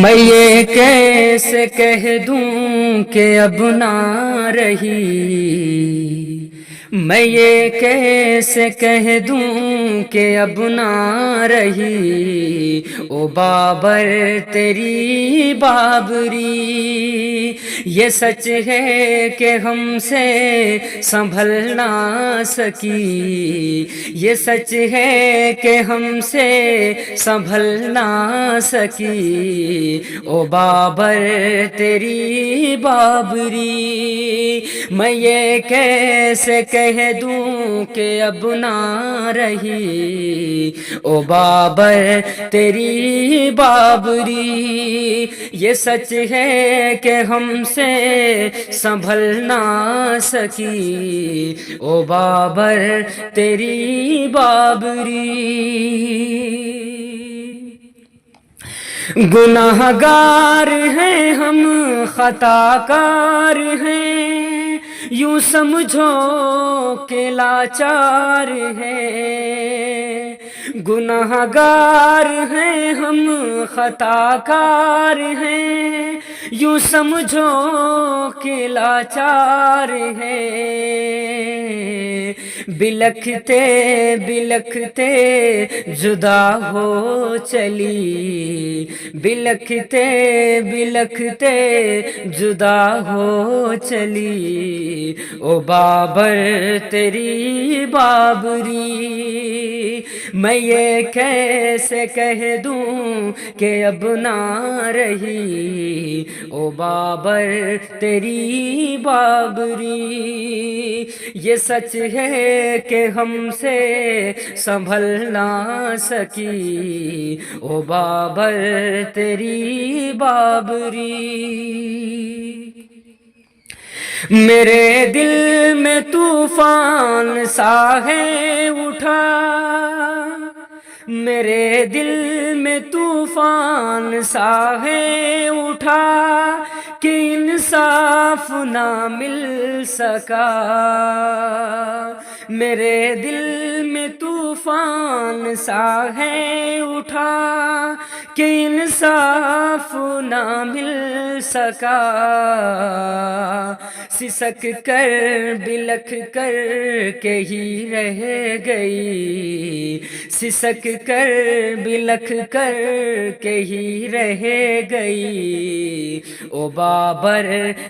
میں یہ کیسے کہہ دوں کہ اب نہ رہی، میں یہ کیسے کہہ دوں کہ اب نہ رہی، او بابر تیری بابری۔ یہ سچ ہے کہ ہم سے سنبھل نہ سکی، یہ سچ ہے کہ ہم سے سنبھل نہ سکی، او بابر تیری بابری۔ میں یہ کیسے کہہ دوں کہ اب نہ رہی، او بابر تیری بابری۔ یہ سچ ہے کہ ہم سے سنبھل نہ سکی، او بابر تیری بابری۔ گناہ گار ہیں ہم، خطا کار ہیں، یوں سمجھو کہ لاچار ہیں۔ گناہ گار ہیں ہم، خطا کار ہیں، یوں سمجھو کہ لاچار ہیں۔ بلکھتے بلکھتے جدا ہو چلی، بلکھتے بلکھتے جدا ہو چلی، او بابر تیری بابری۔ میں یہ کیسے کہہ دوں کہ اب نہ رہی، او بابر تیری بابری۔ یہ سچ ہے کہ ہم سے سنبھل نہ سکی، او بابر تیری بابری۔ میرے دل میں طوفان سا ہے اٹھا، میرے دل میں طوفان سا ہے اٹھا، کہ انصاف نہ مل سکا۔ میرے دل میں طوفان سا ہے اٹھا، کہ انصاف نہ مل سکا۔ سسک کر بلکھ کر کے ہی رہ گئی، سسک کر بلکھ کر کے ہی رہ گئی، او بابر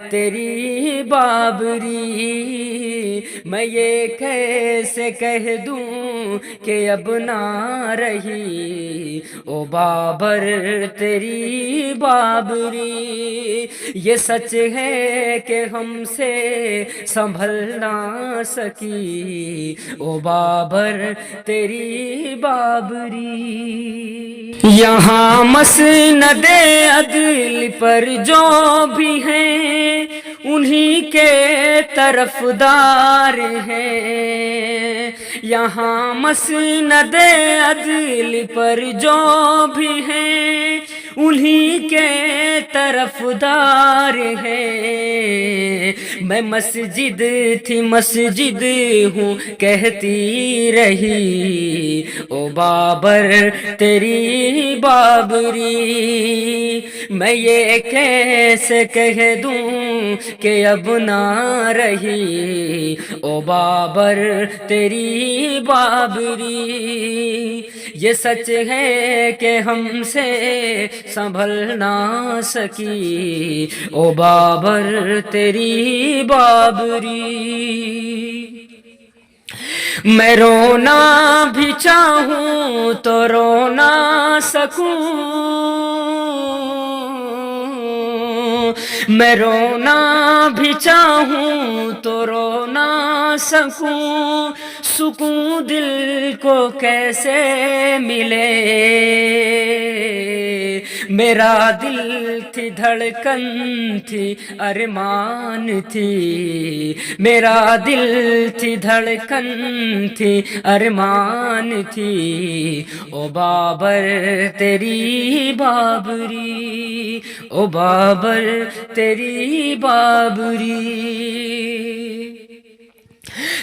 تیری بابری۔ میں یہ کیسے کہہ دوں کہ اب نہ رہی، او بابر تیری بابری۔ یہ سچ ہے کہ ہم سے سنبھل نہ سکی، او بابر تیری بابری۔ یہاں مسند عدل پر جو بھی ہیں، انہی کے طرفدار ہیں۔ یہاں مسند عدل پر جو بھی ہیں، انہی کے طرفدار ہیں۔ میں مسجد تھی مسجد ہوں کہتی رہی، او بابر تیری بابری۔ میں یہ کیسے کہہ دوں کہ اب نہ رہی، او بابر تیری بابری۔ یہ سچ ہے کہ ہم سے سنبھل نہ سکی، او بابر تیری بابری۔ میں رونا بھی چاہوں تو رو نہ سکوں، میں رونا بھی چاہوں تو رو نہ سکوں، سکون دل کو کیسے ملے۔ میرا دل تھی دھڑکن تھی ارمان تھی، میرا دل تھی دھڑکن تھی ارمان تھی، او بابر تیری بابری، او بابر تیری بابری۔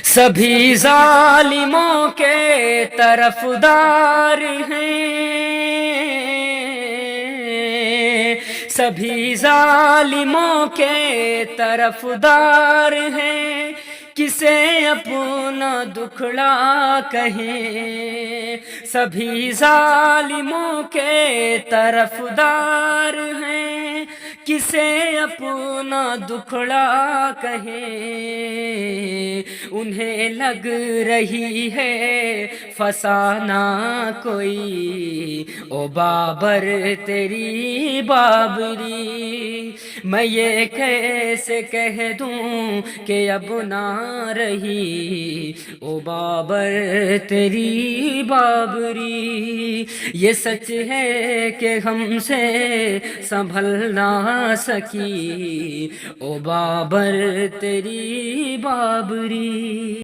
سبھی ظالموں کے طرفدار ہیں، سبھی ظالموں کے طرفدار ہیں، کسے اپنا دکھڑا کہیں، سبھی ظالموں کے طرفدار ہیں، کسے اپنا دکھڑا کہیں، انہیں لگ رہی ہے فسانہ کوئی، او بابر تیری بابری، میں یہ کیسے کہہ دوں کہ اب نہ رہی، او بابر تیری بابری، یہ سچ ہے کہ ہم سے سنبھل نہ سکی، او بابر تیری بابری۔